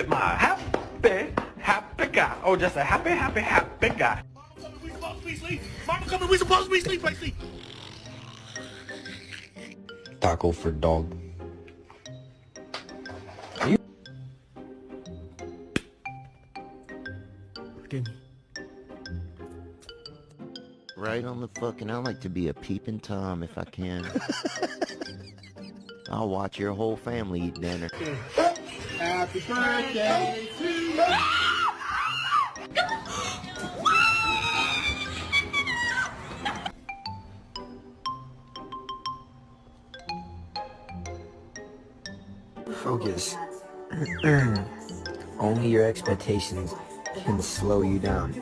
my happy guy. Oh, just a happy guy. Mama coming, we supposed to be sleep, like sleep. Taco for dog. Forgive me. Right on the fucking, I like to be a peeping Tom if I can. I'll watch your whole family eat dinner. Happy birthday to you. Focus. Only your expectations can slow you down.